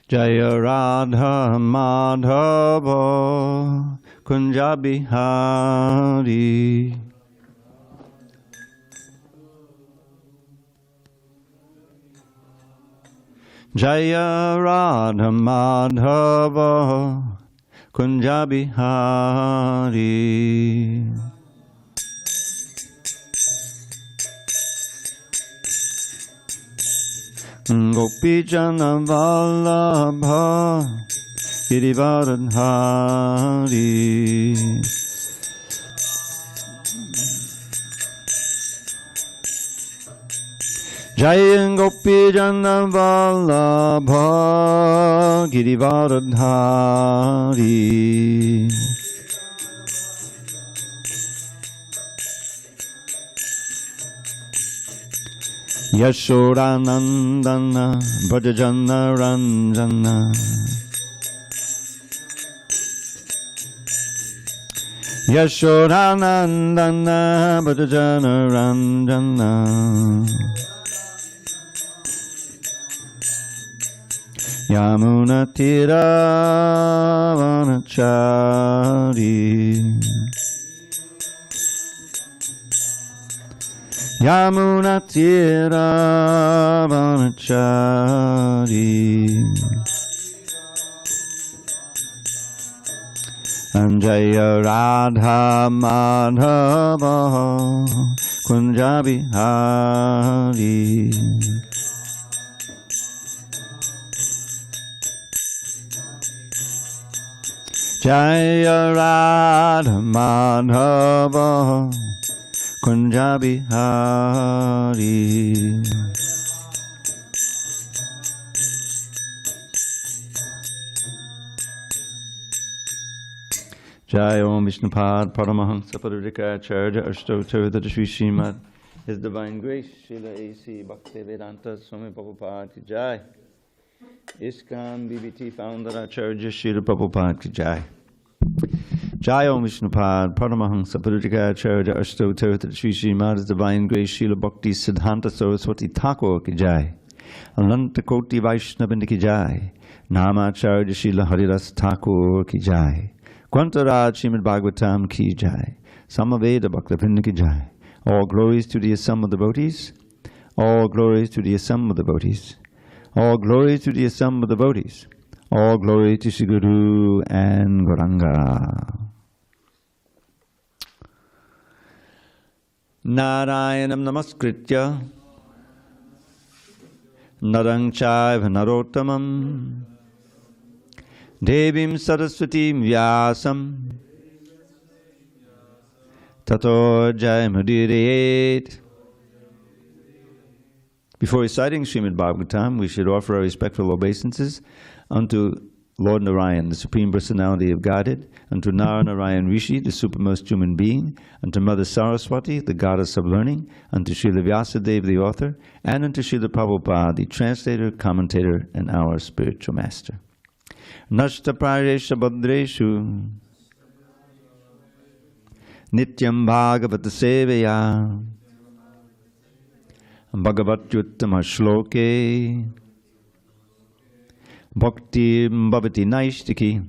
Jaya Radha Madhava Kunja Bihari. Jaya Radha Madhava Kunja Bihari. Gopi Jana Vallabha Girivardhari. Jaya Gopi Jana Vallabha Girivardhari. Yashodanandana Bhajajana Ranjana. Yashodanandana Bhajajana Ranjana. Yamuna Tira Vanachari. Yamuna Tira Vanachari. Anjaya Radha Madhava Kunja Bihari. Jaya Radha Madhava Kunja Bihari. Jai Om Vishnupad Paramahansa Parudikacharya Ashtotar Shri Srimad His Divine Grace Srila A.C. Bhakti Vedanta Swami Prabhupada Ki Jai. ISKCON BBT Founder Acharya Srila Prabhupada Ki Jai. Jai Om Vishnupad Paramahansa Parudikacharya Ashtotar Shri Srimad His Divine Grace Srila Bhakti Siddhanta Saraswati Thakur Ki Jai. Ananta Koti Vaishnavindra Ki Jai. Namacharya Srila Haridas Thakur Ki Jai. Kwantaraj Srimad Bhagavatam Ki Jai. Samaveda Bhaktivinoda Ki Jai. All glories to the assembled devotees. All glories to the assembled devotees. All glories to the assembled devotees. All glory to Sri Guru and Gauranga. Narayanam Namaskritya Narang Chaiva Narottamam Devim Saraswatim Vyasam Tato Jayamudiyet. Before reciting Srimad Bhagavatam, we should offer our respectful obeisances unto Lord Narayan, the Supreme Personality of Godhead, unto Narayan Rishi, the supermost human being, unto Mother Saraswati, the goddess of learning, unto Srila Vyasadeva, the author, and unto Srila Prabhupada, the translator, commentator, and our spiritual master. Nashta Praresha Bhadreshu Nityam Bhagavata Sevaya Bhagavatyuttama Shloke Bhakti Bhavati Naishtiki.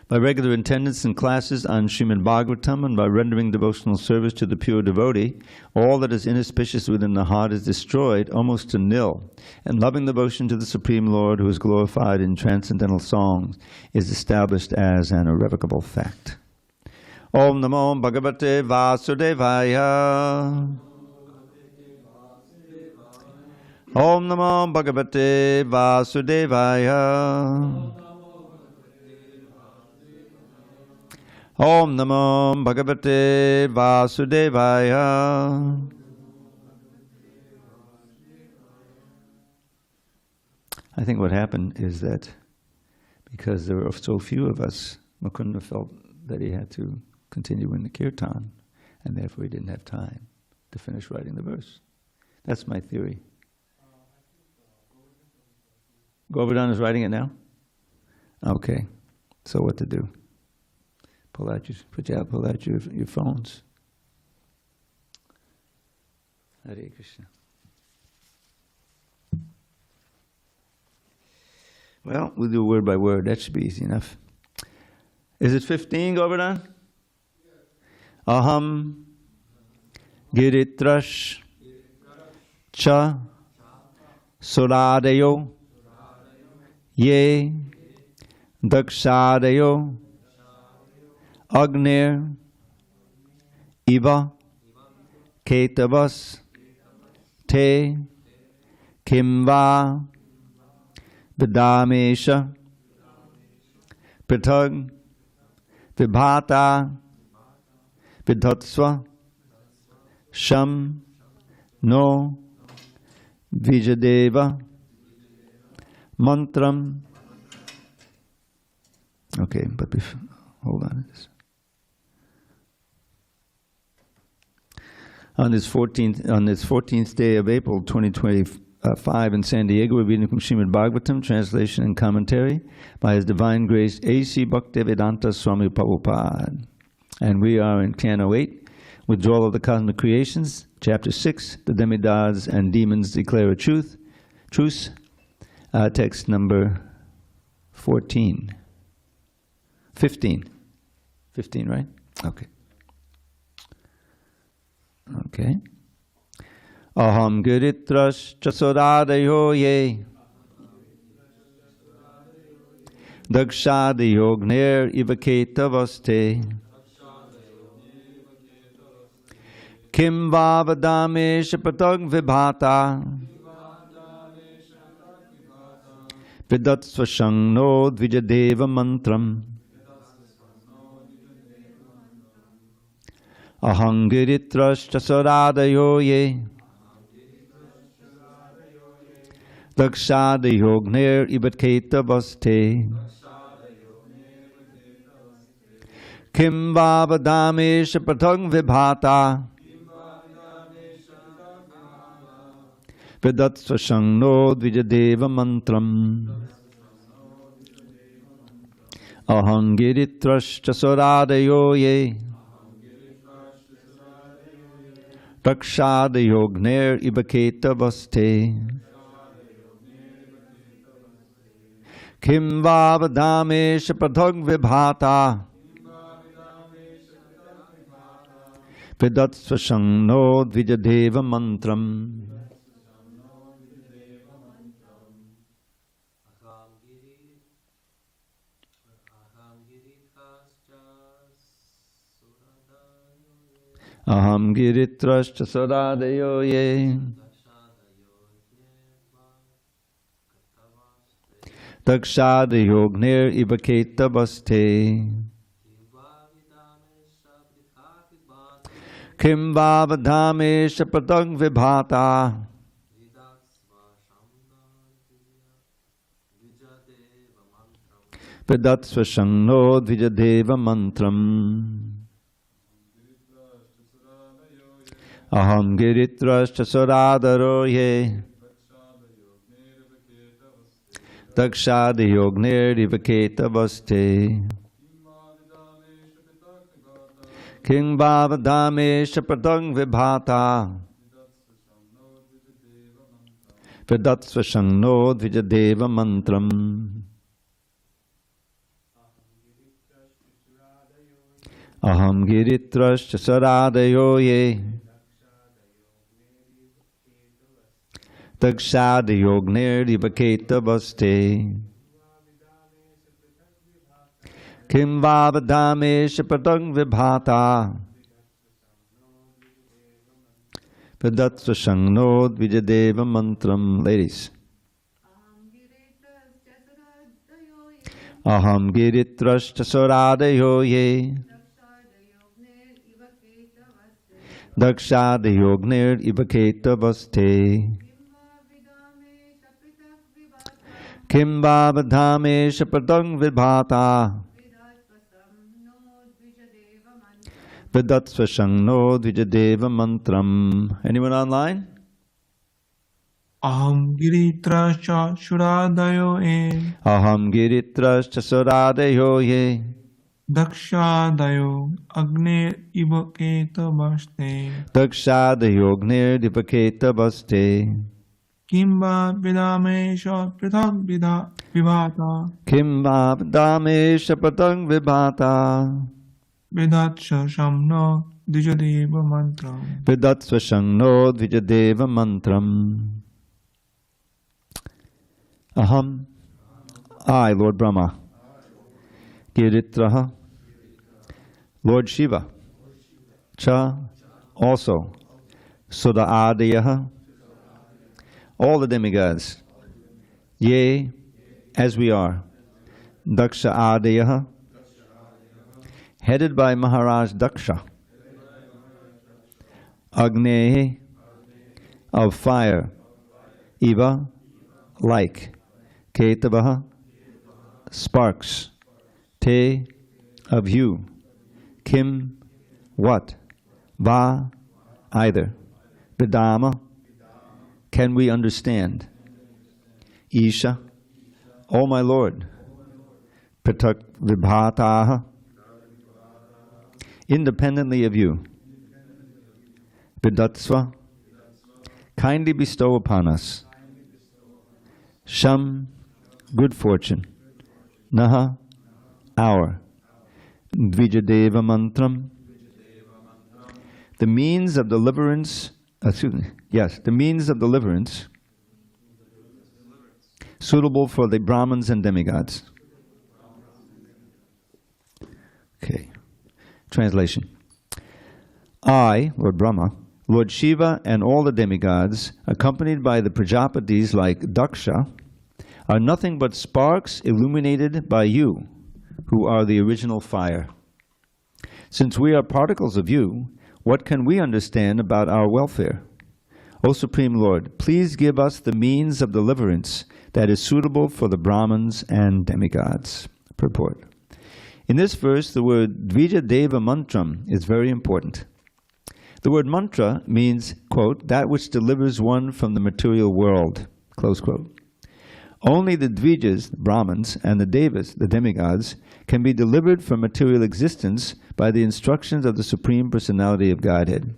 By regular attendance in classes on Srimad Bhagavatam and by rendering devotional service to the pure devotee, all that is inauspicious within the heart is destroyed almost to nil, and loving devotion to the Supreme Lord, who is glorified in transcendental songs, is established as an irrevocable fact. Om Namo Bhagavate Vasudevaya. Om Namo Bhagavate Vasudevaya. Om Namo Bhagavate Vasudevaya. I think what happened is that because there were so few of us, Mukunda felt that he had to continue in the kirtan, and therefore he didn't have time to finish writing the verse. That's my theory. Govardhan is writing it now? Okay. So what to do? Pull out your phones. Hare Krishna. Well, we'll do word by word. That should be easy enough. Is it 15, Govardhan? Aham Giritrash Cha Suradayo Ye Dakshadayo Agnir Iva Ketavas Te Kimva Vidamesha Pritag Vibhata Vidhatsva Sham No Vijadeva Mantram. Okay, but hold on. On this 14th day of April 2025 in San Diego, we're reading from Srimad Bhagavatam, translation and commentary by His Divine Grace A.C. Bhaktivedanta Swami Prabhupada. And we are in Canto 8, Withdrawal of the Cosmic Creations, Chapter 6, The Demigods and Demons Declare a Truce, text number 15, right? Okay. Okay. Aham Giritrash Chasodadayo Ye Dakshadayognir Ivaketavaste Kim Vavadamesh Patag Vibhata Vidatsvashang No Dvijadeva Mantram Aham Giritrash Chasodadayo Ye Dakshadayognir Ivaketavaste Kim Vavadamesh Patag Vibhata Vidatsvashang No Dvijadeva Mantram Aham Giritrash Chasodadayo Ye Dakshadayognir Ivaketavaste Kim Vavadamesh Patag Vibhata Vidatsvashang No Dvijadeva Mantram Aham Giritrash Chasodadayo Ye Dakshadayognir Ivaketavaste Kim Vavadamesh Patag Vibhata Vidatsvashang No Dvijadeva Mantram Aham Giritrash Chasodadaro Ye Dakshadayognir Ivaketavaste King Vavadamesh Patang Vibhata Vidatsvashang No Dvijadeva Mantram Aham Giritrash Chasodadayo Ye Dakshadayognir Ivaketavaste Kim Vavadamesh Patang Vibhata Vidatsvashang No Dvijadeva Mantram. Ladies. Aham Giritrash Chasodadayo Ye Dakshadayognir Ivaketavaste Kim Vavadamesh Patang Vibhata Vidatsvashang No Dvijadeva Mantram. Anyone online? Aham Giritrash Chasodadayo Ye Aham Giritrash Chasodadayo Ye Dakshadayo Agnir Ivaketavaste Dakshadayognir Ivaketavaste Kimba Vidamesha Prithak Vibhata Kim Vabdamesha Patang Vibhata Vidatsha Shamno Dijadeva Mantram. Vidatsvashangno Dvijadeva Mantram. Aham, I, Lord Brahma, Giritraha, Lord Shiva, Cha, also, Sudha Adayaha, all the demigods, Yea, as we are, Daksha Adayaha, headed by Maharaj Daksha, Agnehe, of fire, Iva, like, Ketavaha, sparks, Te, of you, Kim, what, Va, either, Vidama, can we understand, Isha, O my Lord, Pratak Vibhataha, independently of you, Vidatsva, kindly bestow upon us, Sham, good fortune, Naha, our, Dvijadeva Mantram, the means of deliverance, the means of deliverance suitable for the Brahmins and demigods. Okay, translation. I, Lord Brahma, Lord Shiva and all the demigods, accompanied by the Prajapatis like Daksha, are nothing but sparks illuminated by you, who are the original fire. Since we are particles of you, what can we understand about our welfare? O Supreme Lord, please give us the means of deliverance that is suitable for the Brahmins and demigods. Purport. In this verse, the word Dvijadeva Mantram is very important. The word mantra means, quote, that which delivers one from the material world, close quote. Only the Dvijas, the Brahmins, and the Devas, the demigods, can be delivered from material existence by the instructions of the Supreme Personality of Godhead.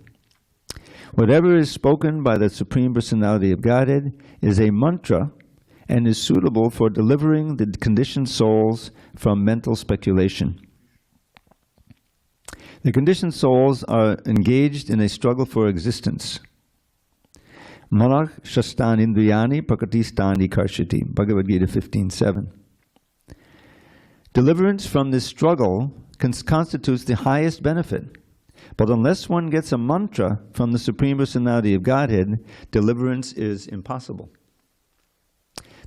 Whatever is spoken by the Supreme Personality of Godhead is a mantra and is suitable for delivering the conditioned souls from mental speculation. The conditioned souls are engaged in a struggle for existence. Manach shastan indriyani prakatistani karshati, Bhagavad Gita 15:7. Deliverance from this struggle constitutes the highest benefit. But unless one gets a mantra from the Supreme Personality of Godhead, deliverance is impossible.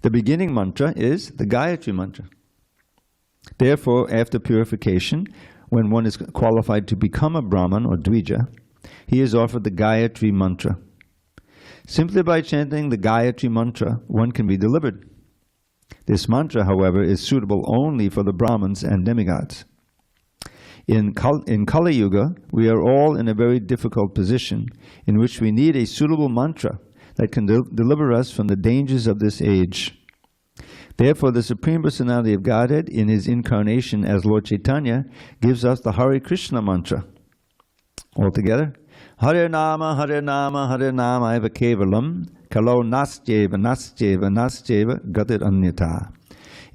The beginning mantra is the Gayatri mantra. Therefore, after purification, when one is qualified to become a Brahman or Dvija, he is offered the Gayatri mantra. Simply by chanting the Gayatri mantra, one can be delivered. This mantra, however, is suitable only for the Brahmins and demigods. In Kali-yuga, we are all in a very difficult position in which we need a suitable mantra that can deliver us from the dangers of this age. Therefore, the Supreme Personality of Godhead, in his incarnation as Lord Caitanya, gives us the Hare Kṛṣṇa mantra. Altogether, Hare Nama, Hare Nama, Hare Nama eva kevalam, kalo nastyeva, nastyeva, nastyeva, gatir anyata.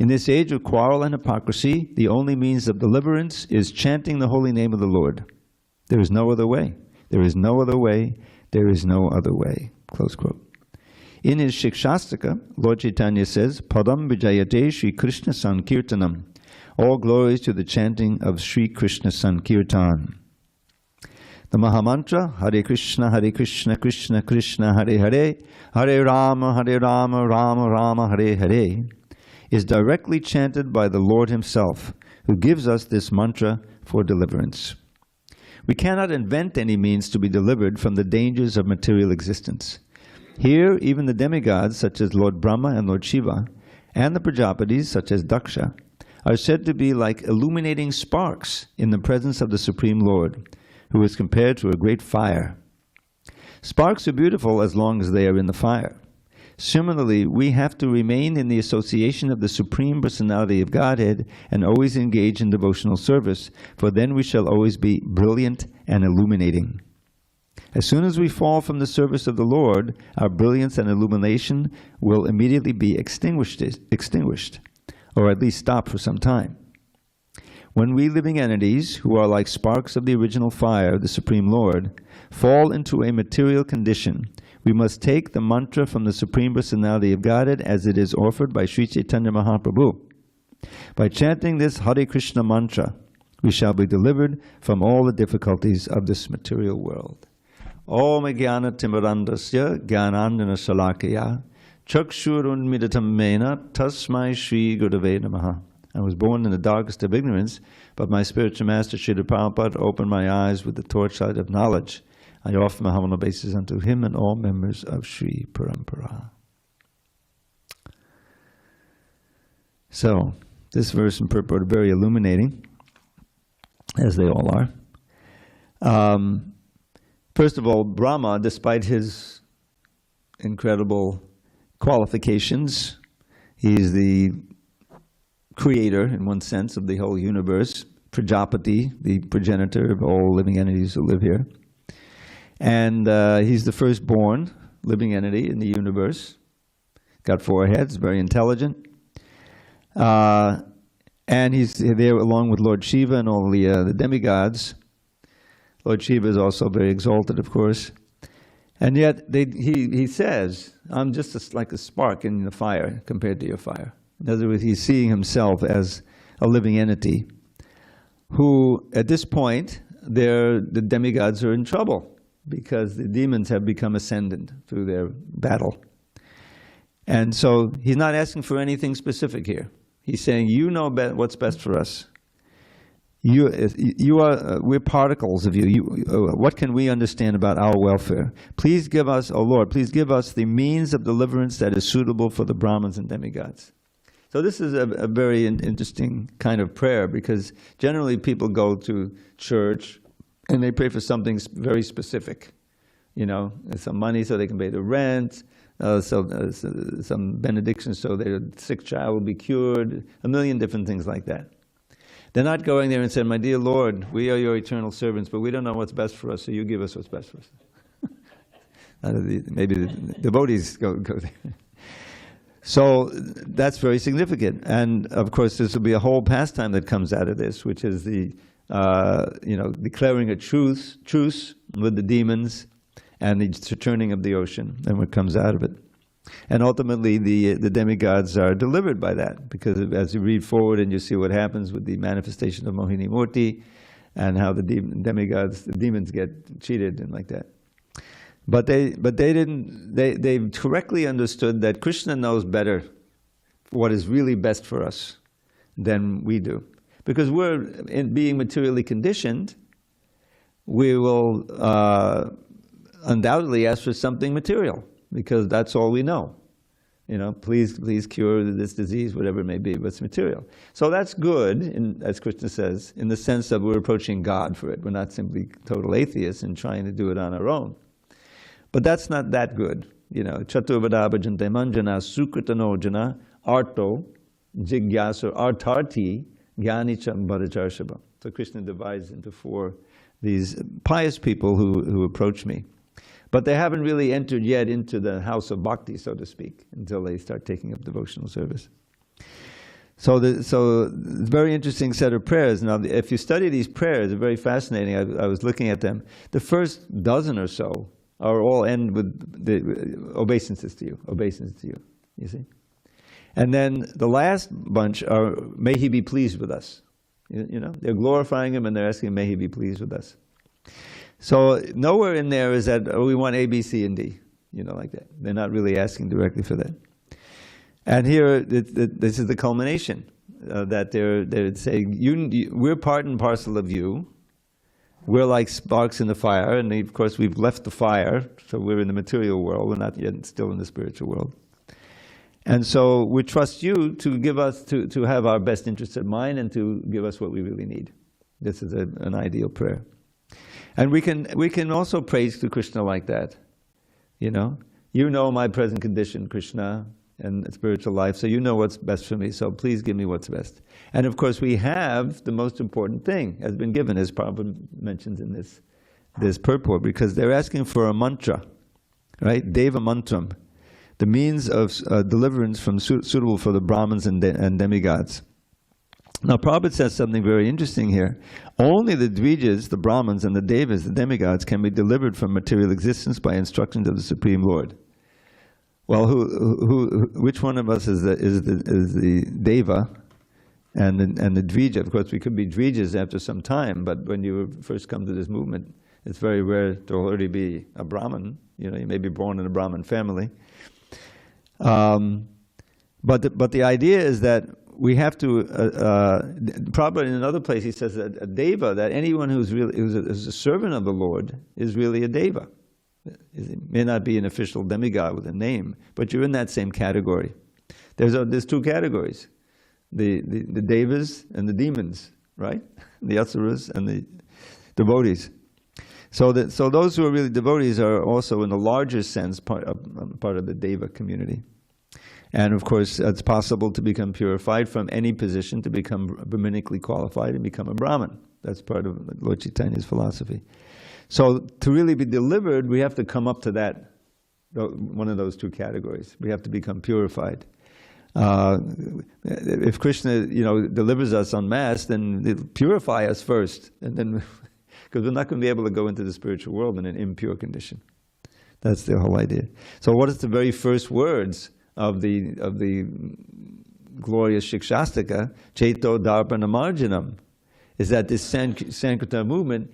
In this age of quarrel and hypocrisy, the only means of deliverance is chanting the holy name of the Lord. There is no other way. There is no other way. There is no other way. Close quote. In his Shikshastika, Lord Caitanya says, Padam vijayate Śrī-Kṛṣṇa-saṅkīrtanam. All glories to the chanting of Śrī-Kṛṣṇa-saṅkīrtana. The Mahamantra, Hare Kṛṣṇa, Hare Kṛṣṇa, Krishna Krishna, Hare Hare, Hare Rama, Rama Rama, Hare Hare, is directly chanted by the Lord himself, who gives us this mantra for deliverance. We cannot invent any means to be delivered from the dangers of material existence. Here, even the demigods, such as Lord Brahma and Lord Shiva, and the Prajapatis, such as Daksha, are said to be like illuminating sparks in the presence of the Supreme Lord, who is compared to a great fire. Sparks are beautiful as long as they are in the fire. Similarly, we have to remain in the association of the Supreme Personality of Godhead and always engage in devotional service, for then we shall always be brilliant and illuminating. As soon as we fall from the service of the Lord, our brilliance and illumination will immediately be extinguished, or at least stop for some time. When we living entities, who are like sparks of the original fire, the Supreme Lord, fall into a material condition, we must take the mantra from the Supreme Personality of Godhead as it is offered by Sri Chaitanya Mahaprabhu. By chanting this Hare Kṛṣṇa mantra, we shall be delivered from all the difficulties of this material world. Om Jnana Timirandasya Jnanandana Shalakaya Chakshurunmidatam Mena Tasmai Shri Gurave Namaha. I was born in the darkest of ignorance, but my spiritual master Srila Prabhupada opened my eyes with the torchlight of knowledge. I offer my humble obeisances unto him and all members of Sri Parampara. So, this verse and purport are very illuminating, as they all are. First of all, Brahma, despite his incredible qualifications, he's the creator, in one sense, of the whole universe, Prajapati, the progenitor of all living entities who live here. And he's the firstborn living entity in the universe. Got 4 heads, very intelligent. And he's there along with Lord Shiva and all the demigods. Lord Shiva is also very exalted, of course. And yet he says, I'm just like a spark in the fire compared to your fire. In other words, he's seeing himself as a living entity who, at this point, the demigods are in trouble because the demons have become ascendant through their battle. And so he's not asking for anything specific here. He's saying, you know what's best for us. We're particles of you. What can we understand about our welfare? Please give us, O Lord, please give us the means of deliverance that is suitable for the Brahmins and demigods. So this is a very interesting kind of prayer, because generally people go to church and they pray for something very specific. You know, some money so they can pay the rent, some benedictions so their sick child will be cured, a million different things like that. They're not going there and saying, my dear Lord, we are your eternal servants, but we don't know what's best for us, so you give us what's best for us. Maybe the devotees go there. So that's very significant. And of course, this will be a whole pastime that comes out of this, which is the, declaring a truce with the demons and the turning of the ocean, and what comes out of it. And ultimately, the demigods are delivered by that, because as you read forward and you see what happens with the manifestation of Mohini Murti, and how the demons get cheated and like that. But they correctly understood that Krishna knows better what is really best for us than we do. Because we're being materially conditioned, we will undoubtedly ask for something material, because that's all we know. You know, please cure this disease, whatever it may be, but it's material. So that's good, as Krishna says, in the sense that we're approaching God for it. We're not simply total atheists and trying to do it on our own. But that's not that good. You know, Chaturvada bhajante manjana sukritanojana arto jigyasa artarti gyanicha bhadacharshava. So Krishna divides into 4 these pious people who approach me. But they haven't really entered yet into the house of Bhakti, so to speak, until they start taking up devotional service. So it's a very interesting set of prayers. Now, if you study these prayers, they're very fascinating. I was looking at them. The first dozen or so are all end with the obeisances to you, you see? And then the last bunch are, may he be pleased with us. You know, they're glorifying him and they're asking, may he be pleased with us. So nowhere in there is that, oh, we want A, B, C, and D, you know, like that. They're not really asking directly for that. And here, this is the culmination, that they're saying, we're part and parcel of you. We're like sparks in the fire, and of course we've left the fire, so we're in the material world, we're not yet still in the spiritual world. And so we trust you to give us, to have our best interests in mind and to give us what we really need. This is an ideal prayer. And we can also pray to Krishna like that. You know my present condition, Krishna, and spiritual life, so you know what's best for me, so please give me what's best. And of course we have the most important thing has been given, as Prabhupada mentions in this this purport, because they're asking for a mantra, right? Deva mantram, the means of deliverance from suitable for the Brahmins and demigods. Now, Prabhupada says something very interesting here. Only the Dvijas, the Brahmins, and the Devas, the demigods, can be delivered from material existence by instructions of the Supreme Lord. Well, which one of us is the Deva and the Dvija? Of course, we could be Dvijas after some time, but when you first come to this movement, it's very rare to already be a Brahmin. You know, you may be born in a Brahmin family. But the idea is that we have to, probably in another place he says that a Deva, that anyone who's a servant of the Lord is really a Deva. It may not be an official demigod with a name, but you're in that same category. There's two categories, the Devas and the demons, right? The Asuras and the devotees. So those who are really devotees are also, in the larger sense, part of the Deva community. And of course, it's possible to become purified from any position, to become Brahmanically qualified and become a Brahmin. That's part of Lord Caitanya's philosophy. So to really be delivered, we have to come up to that, one of those two categories. We have to become purified. If Krishna, delivers us en masse, then he'll purify us first, and then, because we're not going to be able to go into the spiritual world in an impure condition. That's the whole idea. So what is the very first words of the glorious Shikshastika, Chaito Darpana Marjanam, is that this Sankirtana movement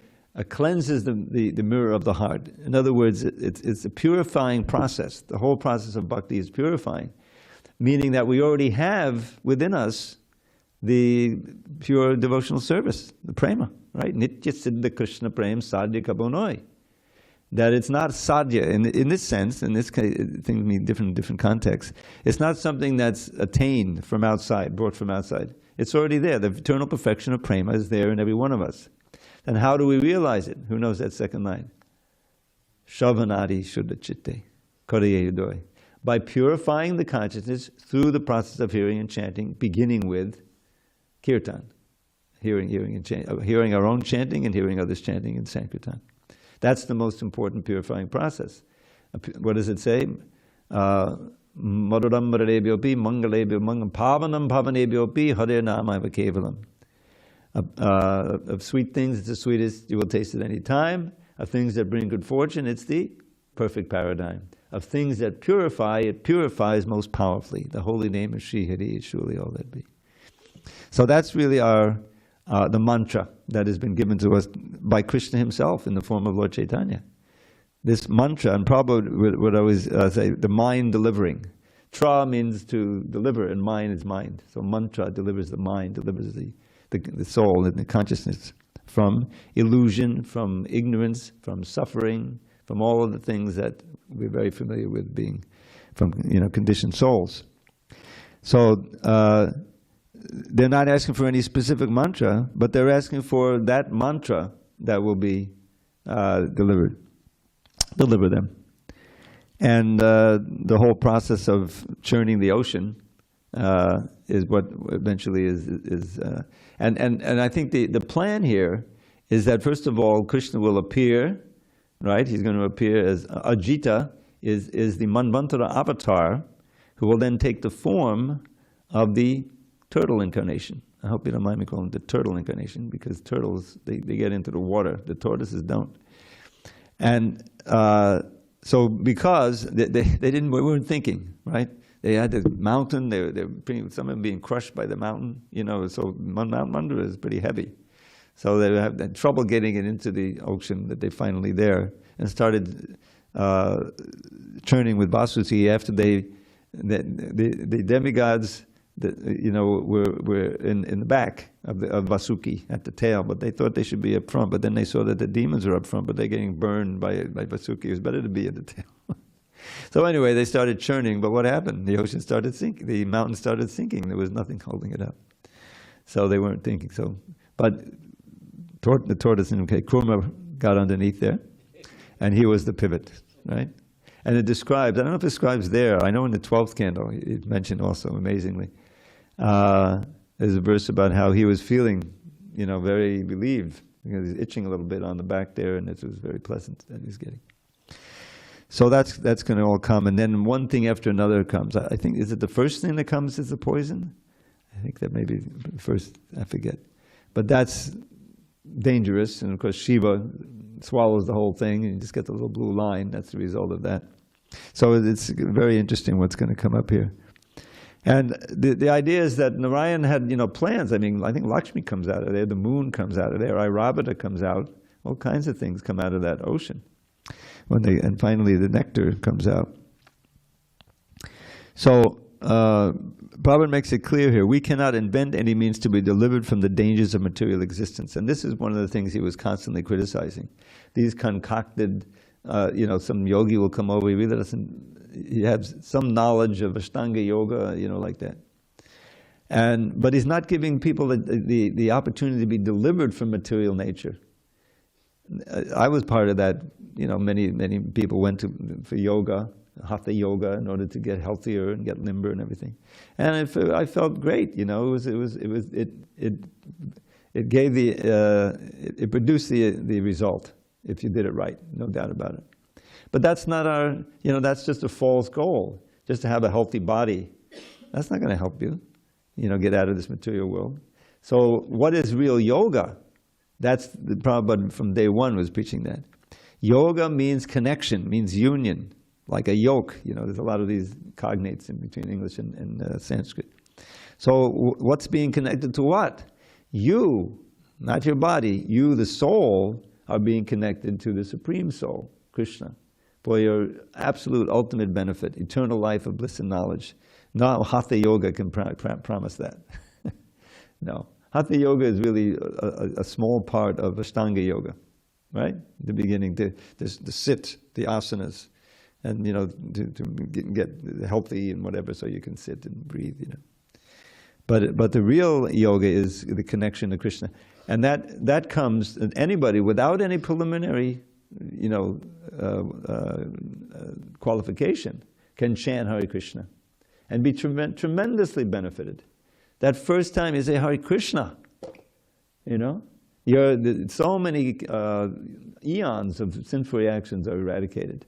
cleanses the mirror of the heart. In other words, it's a purifying process. The whole process of bhakti is purifying, meaning that we already have within us the pure devotional service, the prema, right? Nitya Siddha Krishna Prem Sadhya Kabonoi. That it's not sadhya in this sense, in this case, things mean different contexts. It's not something that's attained from outside, brought from outside. It's already there. The eternal perfection of prema is there in every one of us. And how do we realize it? Who knows that second line? Shavanadi Shuddha Chitte, Kariye Yudoi. By purifying the consciousness through the process of hearing and chanting, beginning with kirtan, hearing our own chanting and hearing others chanting in Sankirtan. That's the most important purifying process. What does it say? Maduram Mararebhyopi, Mangalebhyo Mangam, Pavanam Pavanebhyopi, Hare Namaiva Kevalam. Of sweet things, it's the sweetest you will taste at any time. Of things that bring good fortune, it's the perfect paradigm. Of things that purify, it purifies most powerfully. The holy name of Shri Hari is surely all that be. So that's really the mantra that has been given to us by Krishna himself in the form of Lord Caitanya. This mantra, and Prabhupada would always say, the mind delivering. Tra means to deliver, and mind is mind. So mantra delivers the mind, delivers the soul and the consciousness from illusion, from ignorance, from suffering, from all of the things that we're very familiar with being from conditioned souls. So they're not asking for any specific mantra, but they're asking for that mantra that will be deliver them. And the whole process of churning the ocean is what eventually is and I think the plan here is that first of all Krishna will appear, right? He's going to appear as Ajita, is the Manvantara avatar, who will then take the form of the turtle incarnation. I hope you don't mind me calling it the turtle incarnation, because turtles, they get into the water. The tortoises don't. And so because they weren't thinking, right? They had the mountain, some of them being crushed by the mountain, so Mount Mandara is pretty heavy. So they had trouble getting it into the ocean, that they finally there, and started churning with Vasuki after the demigods were in the back of Vasuki at the tail, but they thought they should be up front. But then they saw that the demons are up front, but they're getting burned by Vasuki. It was better to be at the tail. So anyway, they started churning, but what happened? The ocean started sinking. The mountain started sinking. There was nothing holding it up. So they weren't thinking. But the tortoise in Kurma got underneath there, and he was the pivot, right? And it describes, I don't know if it describes there, I know in the 12th canto, it mentioned also, amazingly, there's a verse about how he was feeling, very relieved because he's itching a little bit on the back there, and it was very pleasant that he's getting. So that's going to all come, and then one thing after another comes. I think, is it the first thing that comes is the poison? I think that maybe first, I forget. But that's dangerous, and of course Shiva swallows the whole thing, and you just get the little blue line. That's the result of that. So it's very interesting what's going to come up here. And the idea is that Narayan had, plans. I mean, I think Lakshmi comes out of there, the moon comes out of there, Airavata comes out, all kinds of things come out of that ocean. And finally the nectar comes out. So Prabhupada makes it clear here, we cannot invent any means to be delivered from the dangers of material existence. And this is one of the things he was constantly criticizing. These concocted, some yogi will come over, he really doesn't, he has some knowledge of Ashtanga yoga, like that. But he's not giving people the opportunity to be delivered from material nature. I was part of that, many people went for yoga, hatha yoga, in order to get healthier and get limber and everything. And I felt great, it gave it produced the result if you did it right, no doubt about it. But that's not our, that's just a false goal, just to have a healthy body. That's not going to help you, get out of this material world. So what is real yoga? That's the Prabhupada from day one was preaching that. Yoga means connection, means union, like a yoke. There's a lot of these cognates in between English and Sanskrit. So what's being connected to what? You, not your body, you, the soul, are being connected to the Supreme Soul, Krishna, for your absolute ultimate benefit, eternal life of bliss and knowledge. No Hatha Yoga can promise that. No. Hatha Yoga is really a small part of Ashtanga Yoga, right? The beginning, to sit, the asanas, and to get healthy and whatever, so you can sit and breathe. But the real yoga is the connection to Krishna, and that comes, anybody without any preliminary qualification can chant Hare Kṛṣṇa and be tremendously benefited. That first time you say Hare Kṛṣṇa, so many eons of sinful reactions are eradicated.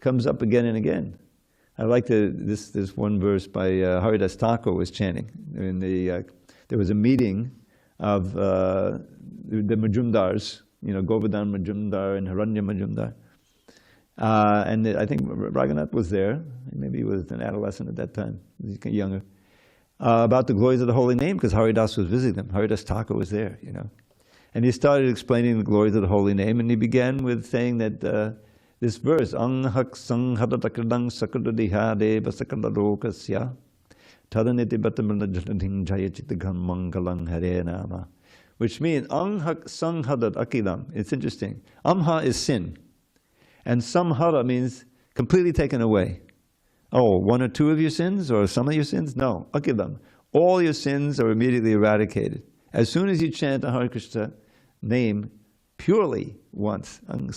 Comes up again and again. I like this one verse by Haridas Thakur was chanting. There was a meeting of the Majumdars, Govardhan Majumdar and Haranya Majumdar. And I think Raghunath was there. Maybe he was an adolescent at that time, he was younger. About the glories of the holy name, because Haridas was visiting them. Haridas Thakur was there, And he started explaining the glories of the holy name, and he began with saying that this verse, Anghak Sang Hadatakradang Sakadadihade Basakadarokasya Tadaniti Batamanajading Jayachitagam Mangalang Hare Nama. Which means Anghak Sang Hadad Akidam. It's interesting. Amha is sin. And Samhara means completely taken away. Oh, one or two of your sins, or some of your sins? No, akidam. All your sins are immediately eradicated. As soon as you chant the Hare Kṛṣṇa name purely once, and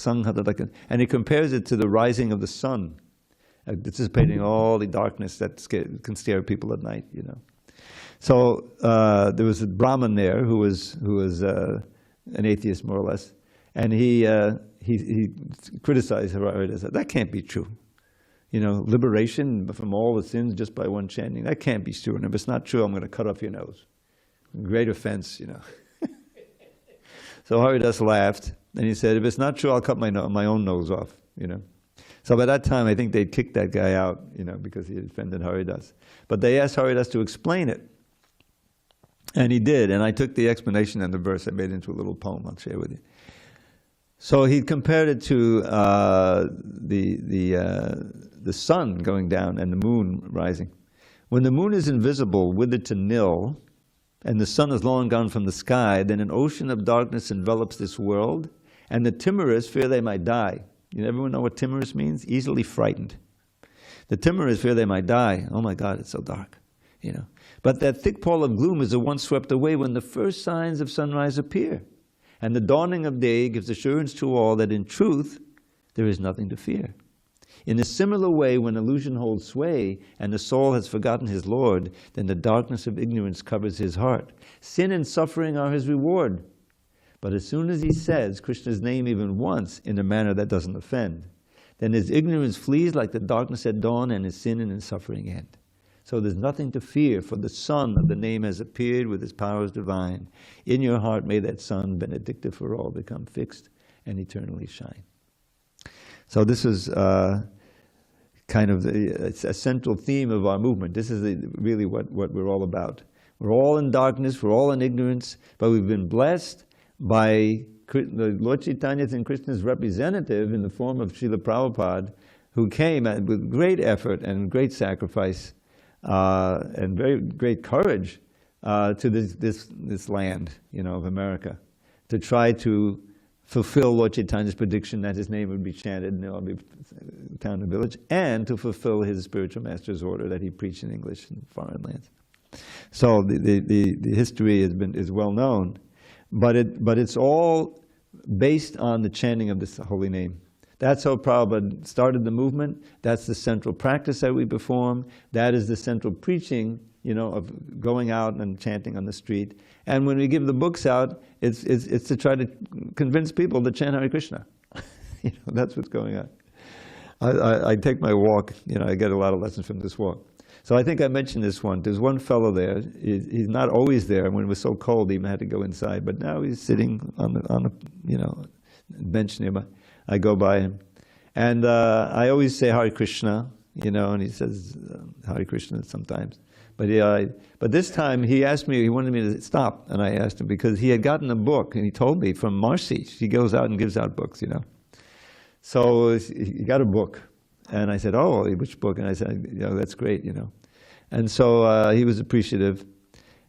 he compares it to the rising of the sun, dissipating all the darkness that can scare people at night, So there was a Brahmin there who was an atheist, more or less, and he criticized Haridas. That can't be true. Liberation from all the sins just by one chanting. That can't be true. And if it's not true, I'm going to cut off your nose. Great offense, So Haridas laughed, and he said, if it's not true, I'll cut my own nose off, So by that time, I think they'd kicked that guy out, because he had offended Haridas. But they asked Haridas to explain it. And he did. And I took the explanation and the verse, I made it into a little poem I'll share with you. So he compared it to the sun going down and the moon rising. When the moon is invisible, withered to nil, and the sun is long gone from the sky, then an ocean of darkness envelops this world, and the timorous fear they might die. Everyone know what timorous means? Easily frightened. The timorous fear they might die. Oh my God, it's so dark. But that thick pall of gloom is at once swept away when the first signs of sunrise appear. And the dawning of day gives assurance to all that in truth there is nothing to fear. In a similar way, when illusion holds sway and the soul has forgotten his Lord, then the darkness of ignorance covers his heart. Sin and suffering are his reward. But as soon as he says Krishna's name even once in a manner that doesn't offend, then his ignorance flees like the darkness at dawn, and his sin and his suffering end. So there's nothing to fear, for the sun of the name has appeared with his powers divine. In your heart may that sun, benedictive for all, become fixed and eternally shine. So this is kind of it's a central theme of our movement. This is really what we're all about. We're all in darkness, we're all in ignorance, but we've been blessed by the Lord Caitanya and Krishna's representative in the form of Srila Prabhupada, who came with great effort and great sacrifice and very great courage to this land, of America, to try to fulfill Lord Chaitanya's prediction that his name would be chanted in every town and village, and to fulfill his spiritual master's order that he preached in English in foreign lands. So the history is well known, but it's all based on the chanting of this holy name. That's how Prabhupada started the movement. That's the central practice that we perform. That is the central preaching, of going out and chanting on the street. And when we give the books out, it's to try to convince people to chant Hare Kṛṣṇa. That's what's going on. I take my walk, I get a lot of lessons from this walk. So I think I mentioned this one. There's one fellow there. He's not always there. When it was so cold, he even had to go inside. But now he's sitting on a bench nearby. I go by him, and I always say Hare Kṛṣṇa, and he says Hare Kṛṣṇa sometimes. But this time he asked me, he wanted me to stop, and I asked him because he had gotten a book, and he told me from Marcy. She goes out and gives out books, So he got a book, and I said, "Oh, which book?" And I said, "That's great, And so he was appreciative,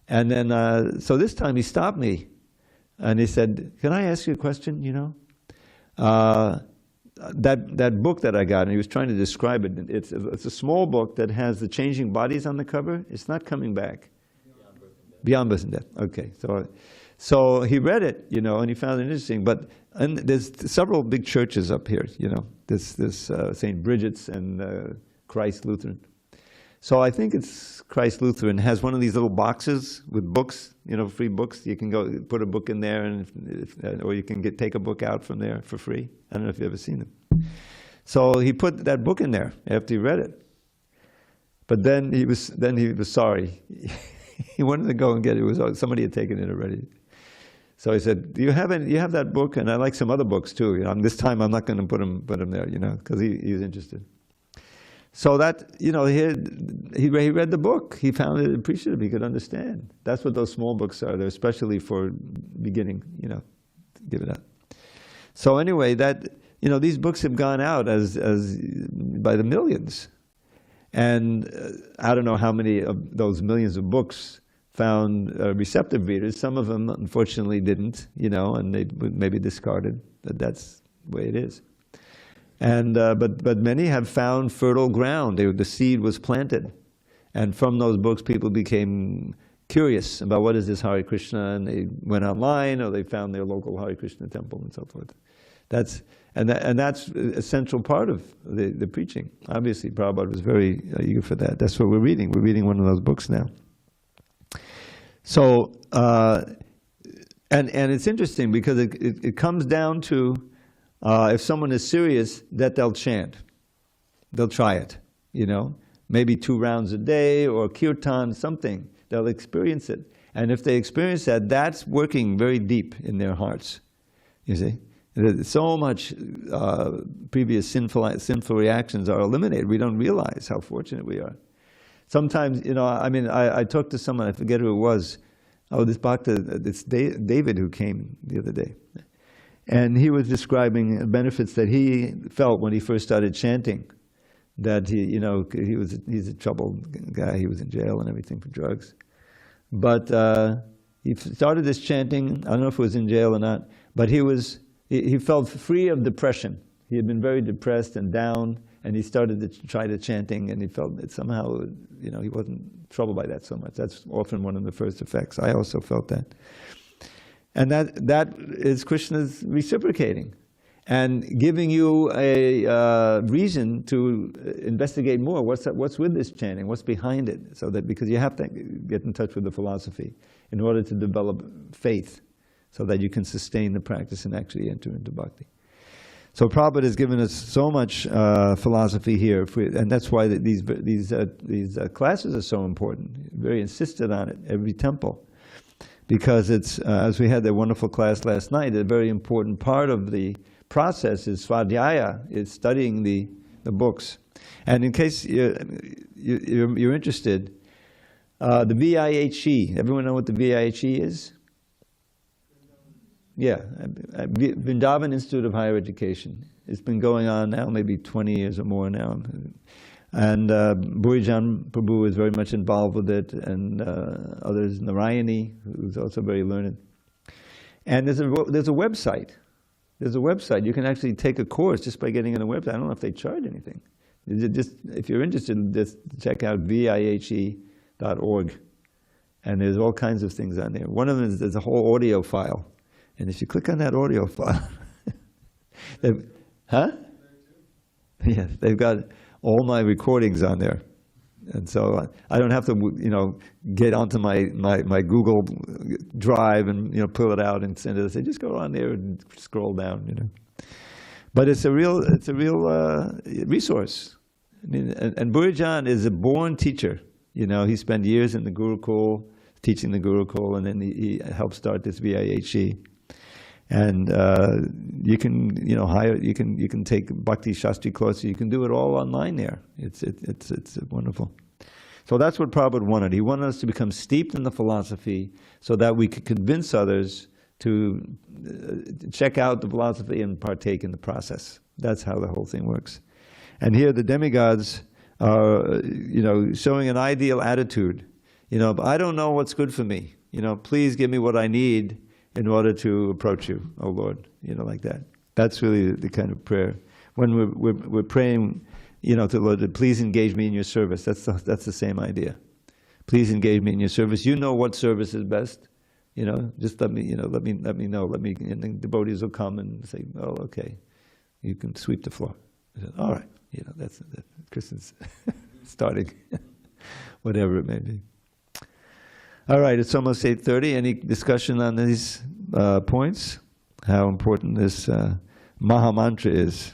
and then so this time he stopped me, and he said, "Can I ask you a question?" That book that I got, and he was trying to describe it, it's a small book that has the changing bodies on the cover. It's not coming back. Beyond birth and death. Okay, so he read it, and he found it interesting. And there's several big churches up here, This St. Bridget's and Christ Lutheran. So I think it's Christ Lutheran has one of these little boxes with books, free books. You can go put a book in there, or you can take a book out from there for free. I don't know if you've ever seen them. So he put that book in there after he read it. But then he was sorry. He wanted to go and get it. Somebody had taken it already. So he said, "You have that book, and I like some other books too. This time I'm not going to put them there, because he was interested." So that, he read the book. He found it appreciative. He could understand. That's what those small books are. They're especially for beginning, give it out. So anyway, these books have gone out as by the millions. And I don't know how many of those millions of books found receptive readers. Some of them, unfortunately, didn't, and they maybe discarded. That's the way it is. And but many have found fertile ground. The seed was planted, and from those books, people became curious about what is this Hare Kṛṣṇa, and they went online, or they found their local Hare Kṛṣṇa temple and so forth. That's a central part of the preaching. Obviously, Prabhupada was very eager for that. That's what we're reading. We're reading one of those books now. So, and it's interesting because it comes down to if someone is serious, that they'll chant. They'll try it, maybe 2 rounds a day or kirtan, something. They'll experience it. And if they experience that, that's working very deep in their hearts, you see. So much previous sinful reactions are eliminated. We don't realize how fortunate we are. Sometimes, I talked to someone, I forget who it was. Oh, this Bhakti, it's David who came the other day. And he was describing the benefits that he felt when he first started chanting. That he's a troubled guy. He was in jail and everything for drugs. But he started this chanting. I don't know if he was in jail or not, but he felt free of depression. He had been very depressed and down, and he started to try the chanting, and he felt that somehow, he wasn't troubled by that so much. That's often one of the first effects. I also felt that. And that is Krishna's reciprocating and giving you a reason to investigate more. What's with this chanting? What's behind it? So that, because you have to get in touch with the philosophy in order to develop faith. so that you can sustain the practice and actually enter into bhakti. So Prabhupada has given us so much philosophy here, and that's why these classes are so important. Very insisted on it, every temple. Because it's, as we had that wonderful class last night, a very important part of the process is svadhyaya, is studying the books. And in case you're interested, the VIHE, everyone know what the VIHE is? Yeah, Vrindavan Institute of Higher Education. It's been going on now maybe 20 years or more now. And Burijan Prabhu is very much involved with it, and others, Narayani, who's also very learned. And there's a website. There's a website. You can actually take a course just by getting on the website. I don't know if they charge anything. Just, if you're interested, just check out vihe.org. And there's all kinds of things on there. One of them is there's a whole audio file. And if you click on that audio file, yeah, they've got all my recordings on there. And so I don't have to, get onto my Google Drive and, pull it out and send it. I say, just go on there and scroll down, But it's a real resource. I mean, and Burijan is a born teacher. He spent years in the Gurukul, teaching the Gurukul, and then he helped start this VIHE. And you can hire, you can take Bhakti Shastri courses. You can do it all online there. It's wonderful. So that's what Prabhupada wanted. He wanted us to become steeped in the philosophy so that we could convince others to check out the philosophy and partake in the process. That's how the whole thing works. And here the demigods are, showing an ideal attitude. I don't know what's good for me. Please give me what I need in order to approach you, oh Lord, like that. That's really the kind of prayer. When we're praying, to the Lord, please engage me in your service. That's the same idea. Please engage me in your service. You know what service is best. Just let me know. And the devotees will come and say, oh, okay, you can sweep the floor. I said, all right, that's Kristen's starting, whatever it may be. All right, it's almost 8:30. Any discussion on these points? How important this Maha Mantra is,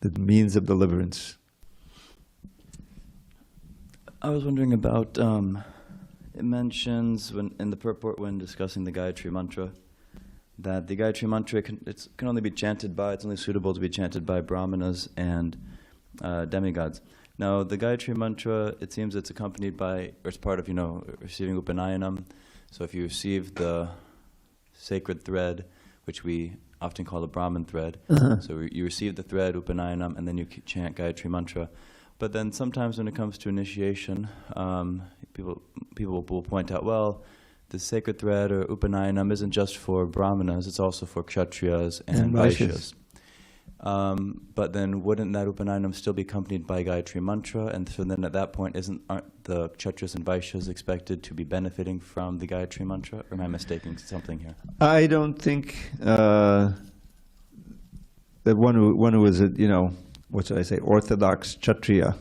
the means of deliverance. I was wondering about, it mentions in the purport when discussing the Gayatri Mantra, that the Gayatri Mantra can only be chanted by, it's only suitable to be chanted by Brahmanas and demigods. Now, the Gayatri Mantra, it seems it's accompanied by, or it's part of, receiving Upanayanam. So if you receive the sacred thread, which we often call the Brahman thread, so you receive the thread, Upanayanam, and then you chant Gayatri Mantra. But then sometimes when it comes to initiation, people will point out, well, the sacred thread or Upanayanam isn't just for Brahmanas, it's also for Kshatriyas and Vaishyas. But then wouldn't that Upanayanam still be accompanied by Gayatri Mantra? And so then at that point, aren't the Kshatriyas and Vaishyas expected to be benefiting from the Gayatri Mantra? Or am I mistaking something here? I don't think that one who is, what should I say, Orthodox Kshatriya.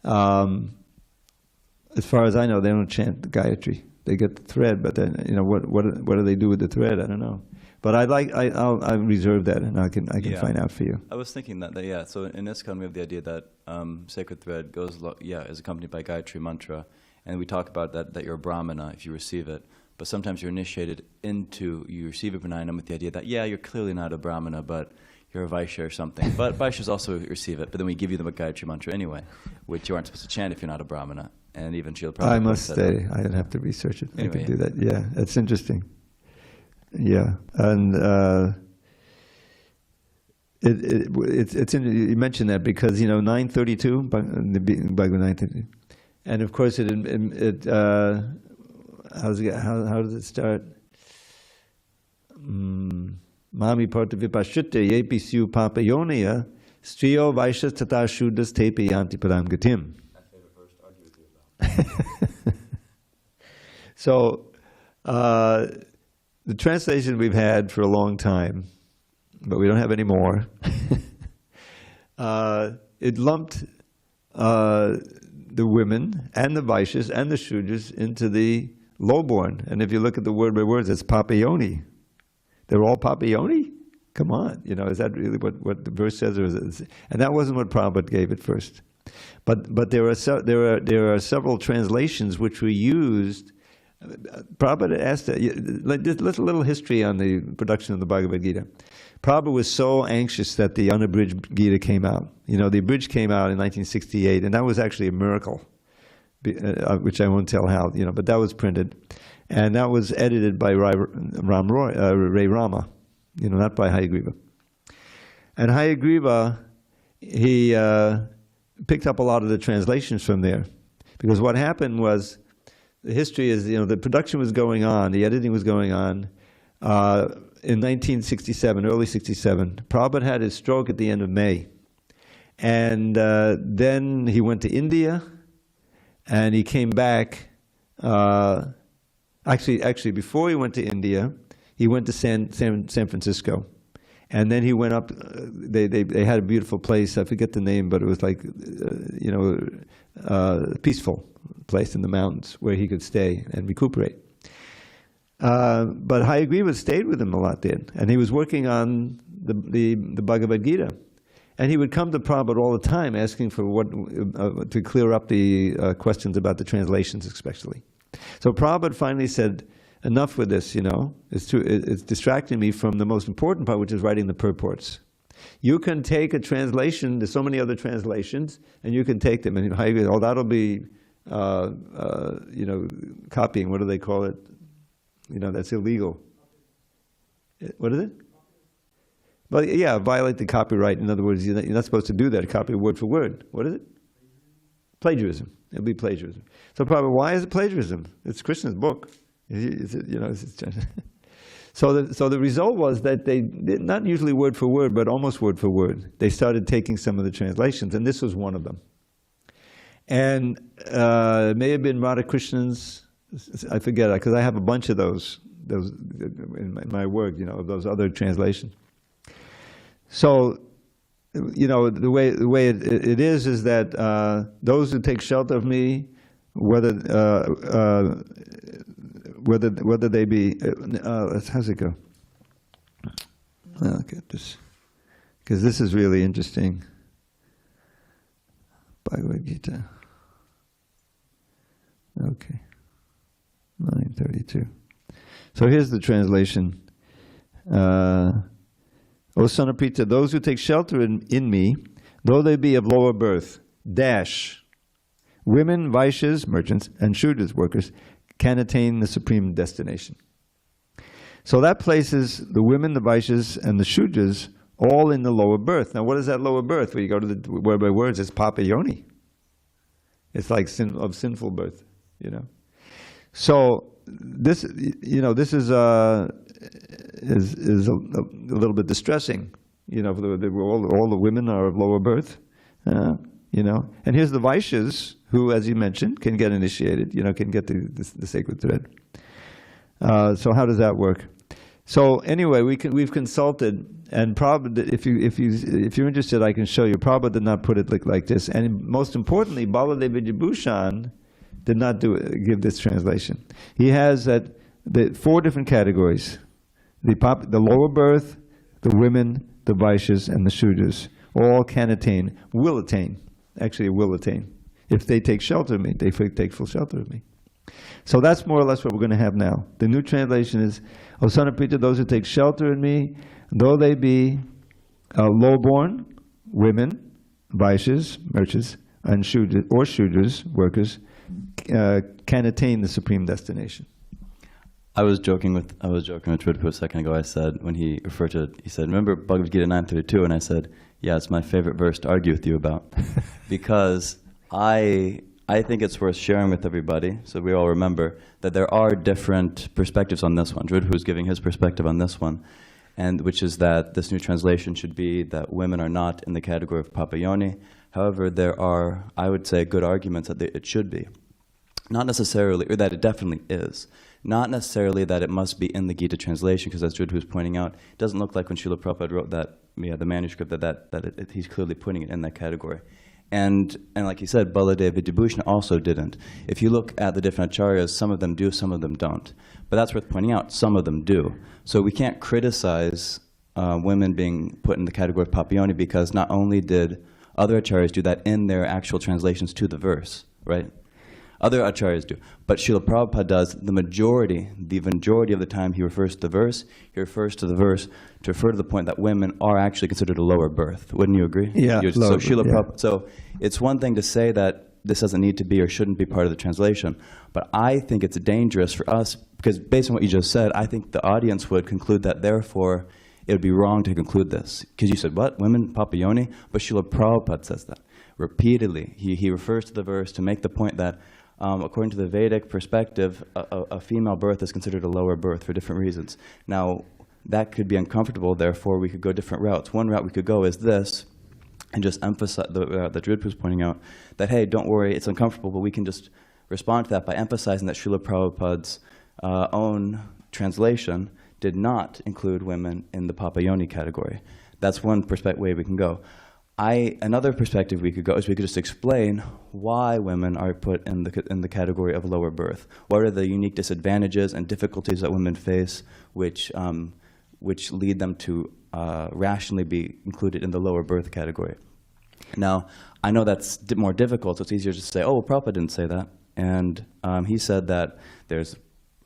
As far as I know, they don't chant the Gayatri. They get the thread, but then, what do they do with the thread? I don't know. But I'll reserve that, and I can find out for you. I was thinking that yeah. So in ISKCON we have the idea that sacred thread is accompanied by Gayatri Mantra, and we talk about that you're a Brahmana if you receive it. But sometimes you're initiated you receive Upanayanam with the idea that you're clearly not a Brahmana, but you're a Vaishya or something. But Vaishyas also receive it, but then we give you the Gayatri Mantra anyway, which you aren't supposed to chant if you're not a Brahmana. And even Srila Prabhupada I must say, I'd have to research it. Anyway, I can do that. Yeah, it's interesting. Yeah, and it's you mentioned that because 932, Bhagavad 932, and of course how does it start? Mami parta vipashute yepi siu papayonaya striyo vaishyas tata shuddhas tepe yanti padam gatim. So the translation we've had for a long time, but we don't have any more, it lumped the women and the Vaishyas and the Shudras into the lowborn. And if you look at the word by words, it's papayoni. They're all papayoni? Come on, is that really what the verse says? Or is it? And that wasn't what Prabhupada gave at first. But there are several translations which were used. Prabhupada asked, a little history on the production of the Bhagavad Gita. Prabhupada was so anxious that the unabridged Gita came out. The abridged came out in 1968, and that was actually a miracle, which I won't tell how, but that was printed. And that was edited by Ray Rama, not by Hayagriva. And Hayagriva, he picked up a lot of the translations from there. Because what happened was, the history is, the production was going on, the editing was going on. In 1967, early 67, Prabhupada had his stroke at the end of May. And then he went to India, and he came back. Actually, before he went to India, he went to San Francisco. And then he went up, they had a beautiful place, I forget the name, but it was like, peaceful place in the mountains where he could stay and recuperate. But Hayagriva stayed with him a lot then, and he was working on the Bhagavad Gita. And he would come to Prabhupada all the time asking for to clear up the questions about the translations especially. So Prabhupada finally said, enough with this, it's distracting me from the most important part, which is writing the purports. You can take a translation, there's so many other translations, and you can take them, and that'll be, copying, what do they call it? That's illegal. What is it? Well, yeah, violate the copyright. In other words, you're not supposed to do that, copy word for word. What is it? Plagiarism. It'll be plagiarism. So probably, why is it plagiarism? It's Krishna's book. So the result was that they did not usually word for word, but almost word for word. They started taking some of the translations, and this was one of them. And it may have been Radha-Krishnan's, I forget, because I have a bunch of those in my work, of those other translations. So, the way it is that those who take shelter of me, whether they be, how's it go? Look at this, because this is really interesting. Bhagavad Gita. Okay, 932. So here's the translation. O son of Pritha, those who take shelter in me, though they be of lower birth, women, Vaishyas, merchants, and Shudras, workers, can attain the supreme destination. So that places the women, the Vaishyas, and the Shudras all in the lower birth. Now what is that lower birth? When you go to the word by words, it's papayoni. It's like sinful birth, So this, this is a little bit distressing. All the women are of lower birth, And here's the Vaishyas, who, as you mentioned, can get initiated. Can get the sacred thread. So how does that work? So anyway, we've consulted, and Prabhupada, if you're interested, I can show you. Prabhupada did not put it like this, and most importantly, Baladeva Vijayabhushan did not give this translation. He has the 4 different categories: the lower birth, the women, the Vaishyas, and the Shudras. All can attain, will attain. Actually, will attain if they take shelter of me. They take full shelter of me. So that's more or less what we're going to have now. The new translation is, O son of Pritha, those who take shelter in me, though they be low-born, women, Vaishyas, merchants, and Shudras, workers, can attain the supreme destination. I was joking with Tridpu a second ago. I said, when he referred to it, he said, remember Bhagavad Gita 932? And I said, yeah, it's my favorite verse to argue with you about. Because I think it's worth sharing with everybody, so we all remember that there are different perspectives on this one. Tridpu is giving his perspective on this one, and which is that this new translation should be that women are not in the category of papayoni. However, there are, I would say, good arguments that it should be. Not necessarily, or that it definitely is. Not necessarily that it must be in the Gita translation, because as Tridpu was pointing out, it doesn't look like when Srila Prabhupada wrote that, the manuscript, that he's clearly putting it in that category. And like you said, Baladeva Vidyabhushana also didn't. If you look at the different acharyas, some of them do, some of them don't. But that's worth pointing out, some of them do. So we can't criticize women being put in the category of papayoni, because not only did other acharyas do that in their actual translations to the verse, right? Other acharyas do. But Srila Prabhupada does the majority of the time he refers to the verse, he refers to the verse to refer to the point that women are actually considered a lower birth. Wouldn't you agree? Yeah. So Srila Prabhupada, so it's one thing to say that this doesn't need to be or shouldn't be part of the translation, but I think it's dangerous for us, because based on what you just said, I think the audience would conclude that therefore it would be wrong to conclude this. Because you said, what? Women, papayoni? But Srila Prabhupada says that repeatedly. He refers to the verse to make the point that according to the Vedic perspective, a female birth is considered a lower birth for different reasons. Now, that could be uncomfortable, therefore we could go different routes. One route we could go is this, and just emphasize, that Dridpa was pointing out, that hey, don't worry, it's uncomfortable, but we can just respond to that by emphasizing that Srila Prabhupada's own translation did not include women in the papayoni category. That's one way we can go. Another perspective we could go is we could just explain why women are put in the category of lower birth. What are the unique disadvantages and difficulties that women face, which lead them to rationally be included in the lower birth category. Now, I know that's more difficult, so it's easier to say, oh, well, Prabhupada didn't say that. And he said that there's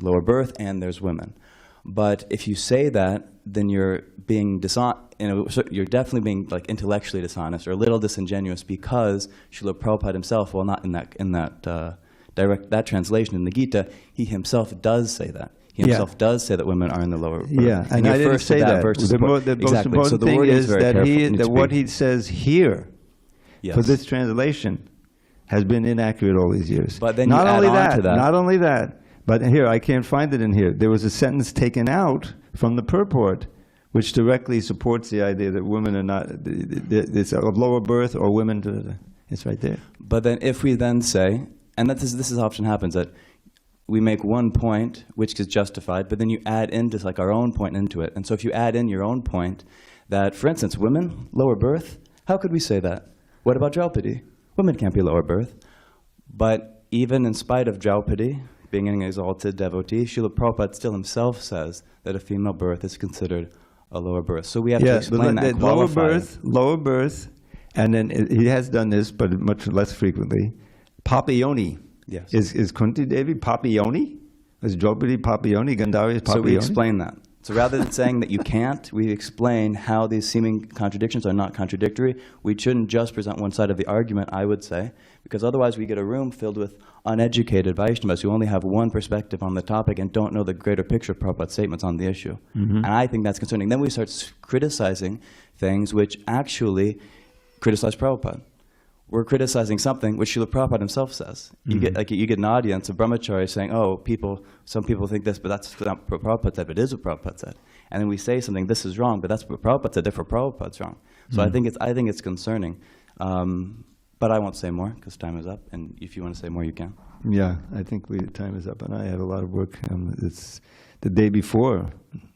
lower birth and there's women. But if you say that, then you're being you're definitely being like intellectually dishonest or a little disingenuous, because Srila Prabhupada himself, well, not in that translation in the Gita, he himself does say that. He himself does say that women are in the lower birth. Yeah, and I didn't say that. The most important thing is that what he says here for this translation has been inaccurate all these years. But then not only that, but here, I can't find it in here. There was a sentence taken out from the purport which directly supports the idea that women are not, it's of lower birth or women, it's right there. But then if we then say, and this is often happens, that we make one point which is justified, but then you add in just like our own point into it. And so if you add in your own point that, for instance, women, lower birth, how could we say that? What about Draupadi? Women can't be lower birth. But even in spite of Draupadi being an exalted devotee, Srila Prabhupada still himself says that a female birth is considered a lower birth. So we have to explain that. Lower birth, and then he has done this, but much less frequently. Papayoni. Yes. Is Kunti Devi papayoni? Is Draupadi papayoni? Gandhari is papayoni? So we explain that. So rather than saying that you can't, we explain how these seeming contradictions are not contradictory. We shouldn't just present one side of the argument, I would say, because otherwise we get a room filled with uneducated Vaishnavas who only have one perspective on the topic and don't know the greater picture of Prabhupada's statements on the issue. And I think that's concerning. Then we start criticizing things which actually criticize Prabhupada. We're criticizing something which Srila Prabhupada himself says. You get an audience of brahmacharis saying, oh, some people think this, but that's not what Prabhupada said, but it is what Prabhupada said. And then we say something, this is wrong, but that's what Prabhupada said, therefore Prabhupada's wrong. So I think it's concerning. But I won't say more because time is up, and if you want to say more, you can. Yeah, I think time is up, and I have a lot of work. It's the day before,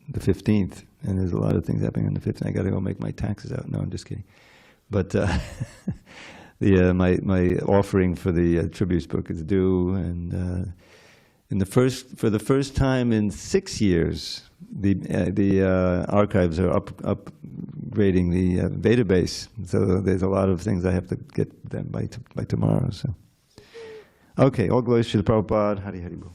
the 15th, and there's a lot of things happening on the 15th. I got to go make my taxes out. No, I'm just kidding. But my offering for the tributes book is due, and for the first time in 6 years, the archives are upgrading the database. So there's a lot of things I have to get done by tomorrow. So, okay, all glories to the Prabhupada. Hari Hari Bol.